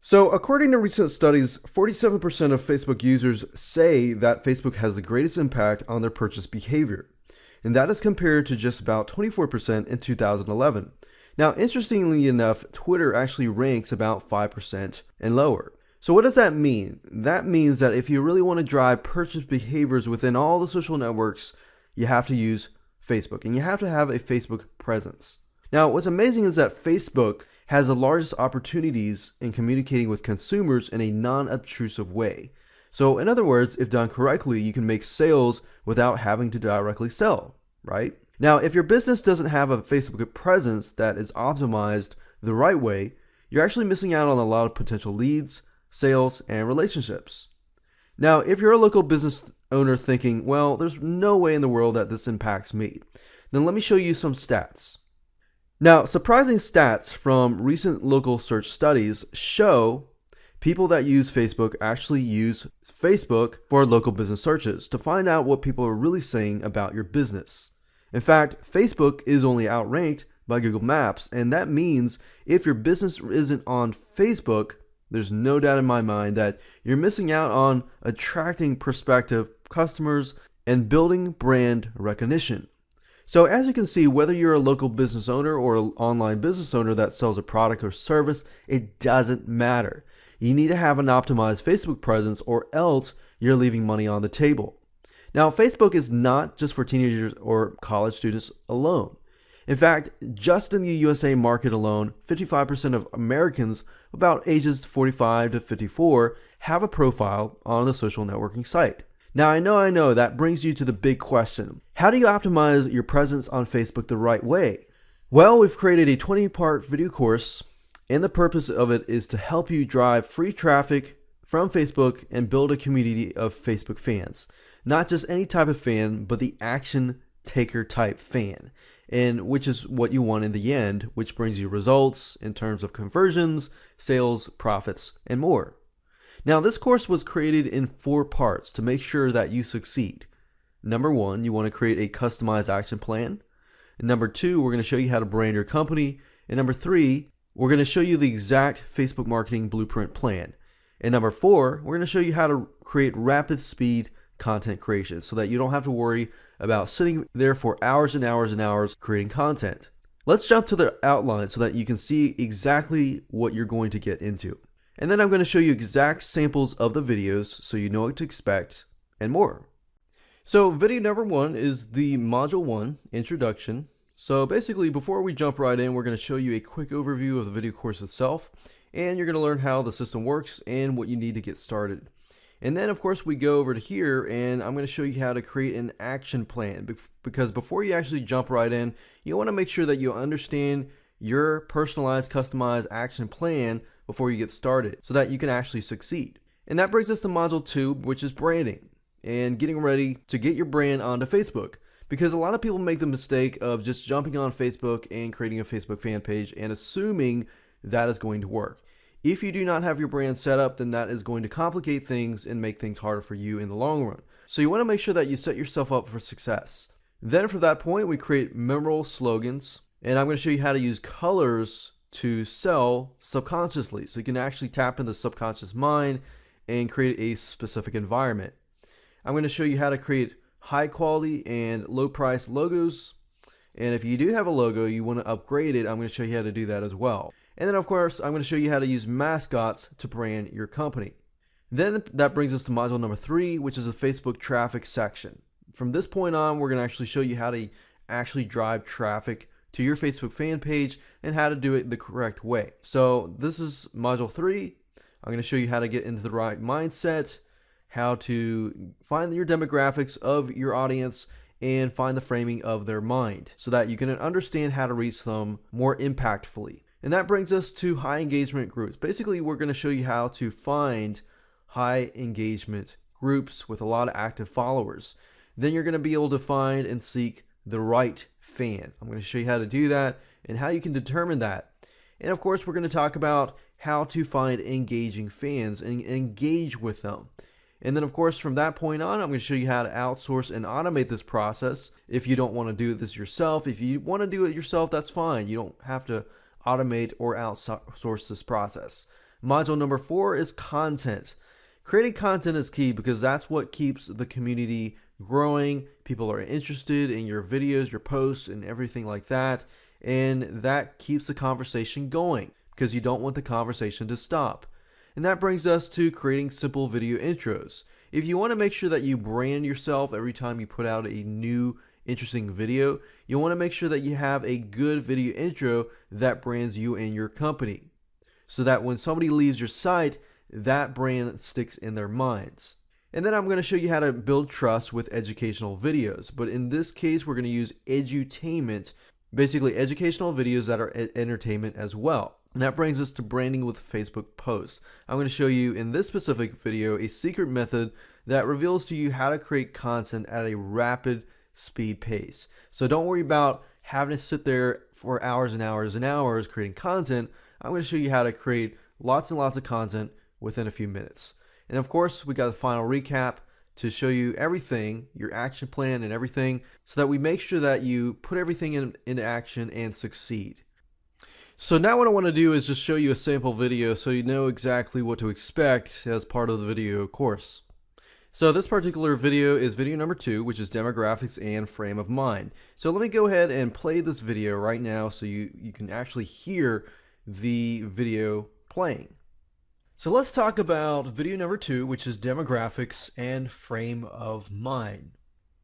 So, according to recent studies, 47% of Facebook users say that Facebook has the greatest impact on their purchase behavior. And that is compared to just about 24% in 2011. Now, interestingly enough, Twitter actually ranks about 5% and lower. So what does that mean? That means that if you really want to drive purchase behaviors within all the social networks, you have to use Facebook, and you have to have a Facebook presence. Now, what's amazing is that Facebook has the largest opportunities in communicating with consumers in a non-obtrusive way. So in other words, if done correctly, you can make sales without having to directly sell, right? Now, if your business doesn't have a Facebook presence that is optimized the right way, you're actually missing out on a lot of potential leads, sales, and relationships. Now, if you're a local business owner thinking, well, there's no way in the world that this impacts me, then let me show you some stats. Now, surprising stats from recent local search studies show people that use Facebook actually use Facebook for local business searches to find out what people are really saying about your business. In fact, Facebook is only outranked by Google Maps, and that means if your business isn't on Facebook, there's no doubt in my mind that you're missing out on attracting prospective customers and building brand recognition. So as you can see, whether you're a local business owner or an online business owner that sells a product or service, it doesn't matter. You need to have an optimized Facebook presence or else you're leaving money on the table. Now, Facebook is not just for teenagers or college students alone. In fact, just in the USA market alone, 55% of Americans about ages 45 to 54 have a profile on the social networking site. Now, I know that brings you to the big question. How do you optimize your presence on Facebook the right way? Well, we've created a 20-part video course, and the purpose of it is to help you drive free traffic from Facebook and build a community of Facebook fans. Not just any type of fan, but the action taker type fan, and which is what you want in the end, which brings you results in terms of conversions, sales, profits, and more. Now, this course was created in 4 parts to make sure that you succeed. Number 1, you want to create a customized action plan. And number 2, we're going to show you how to brand your company. And number 3, we're going to show you the exact Facebook marketing blueprint plan. And number 4, we're going to show you how to create rapid speed content creation so that you don't have to worry about sitting there for hours and hours and hours creating content. Let's jump to the outline so that you can see exactly what you're going to get into. And then I'm going to show you exact samples of the videos so you know what to expect and more. So video number 1 is the module 1 introduction. So basically, before we jump right in, we're going to show you a quick overview of the video course itself, and you're going to learn how the system works and what you need to get started. And then of course we go over to here and I'm going to show you how to create an action plan, because before you actually jump right in, you want to make sure that you understand your personalized, customized action plan before you get started so that you can actually succeed. And that brings us to module 2, which is branding and getting ready to get your brand onto Facebook. Because a lot of people make the mistake of just jumping on Facebook and creating a Facebook fan page and assuming that is going to work. If you do not have your brand set up, then that is going to complicate things and make things harder for you in the long run. So you want to make sure that you set yourself up for success. Then from that point, we create memorable slogans, and I'm going to show you how to use colors to sell subconsciously, so you can actually tap into the subconscious mind and create a specific environment. I'm going to show you how to create high quality and low price logos, and if you do have a logo you want to upgrade it, I'm going to show you how to do that as well. And then of course I'm going to show you how to use mascots to brand your company. Then that brings us to module number 3, which is the Facebook traffic section. From this point on, we're going to actually show you how to actually drive traffic to your Facebook fan page and how to do it the correct way. So this is module 3. I'm going to show you how to get into the right mindset, how to find your demographics of your audience, and find the framing of their mind so that you can understand how to reach them more impactfully. And that brings us to high engagement groups. Basically, we're going to show you how to find high engagement groups with a lot of active followers. Then you're going to be able to find and seek the right fan. I'm going to show you how to do that and how you can determine that. And of course, we're going to talk about how to find engaging fans and engage with them. And then of course, from that point on, I'm going to show you how to outsource and automate this process if you don't want to do this yourself. If you want to do it yourself, that's fine. You don't have to automate or outsource this process. Module number 4 is content. Creating content is key because that's what keeps the community growing. People are interested in your videos, your posts, and everything like that. And that keeps the conversation going because you don't want the conversation to stop. And that brings us to creating simple video intros. If you want to make sure that you brand yourself every time you put out a new interesting video, you want to make sure that you have a good video intro that brands you and your company, so that when somebody leaves your site, that brand sticks in their minds. And then I'm going to show you how to build trust with educational videos. But in this case, we're going to use edutainment, basically educational videos that are entertainment as well. And that brings us to branding with Facebook posts. I'm going to show you in this specific video a secret method that reveals to you how to create content at a rapid speed pace. So don't worry about having to sit there for hours and hours and hours creating content. I'm going to show you how to create lots and lots of content within a few minutes. And of course, we got the final recap to show you everything, your action plan and everything, so that we make sure that you put everything into action and succeed. So now what I want to do is just show you a sample video so you know exactly what to expect as part of the video course. So this particular video is video number 2, which is demographics and frame of mind. So let me go ahead and play this video right now so you can actually hear the video playing. So let's talk about video number 2, which is demographics and frame of mind.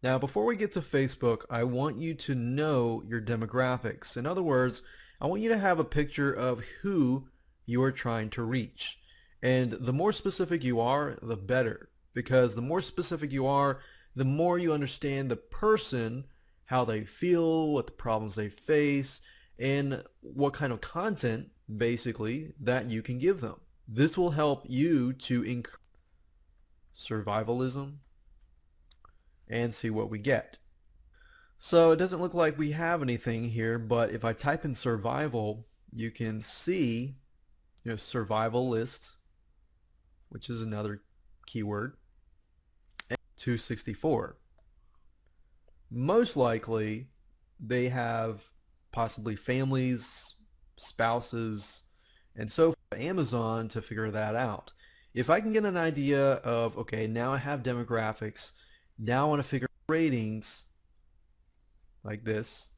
Now, before we get to Facebook, I want you to know your demographics. In other words, I want you to have a picture of who you are trying to reach. And the more specific you are, the better. Because the more specific you are, the more you understand the person, how they feel, what the problems they face, and what kind of content, basically, that you can give them. This will help you to increase survivalism and see what we get. So it doesn't look like we have anything here, but if I type in survival, you can see, survival list, which is another keyword, and 264. Most likely, they have possibly families, spouses, and so forth. Amazon to figure that out. If I can get an idea of, okay, now I have demographics, now I want to figure out ratings like this,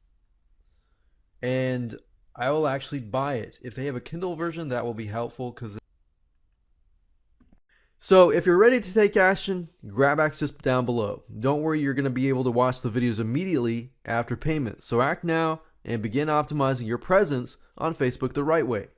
and I will actually buy it. If they have a Kindle version, that will be helpful. So if you're ready to take action, grab access down below. Don't worry, you're going to be able to watch the videos immediately after payment. So act now and begin optimizing your presence on Facebook the right way.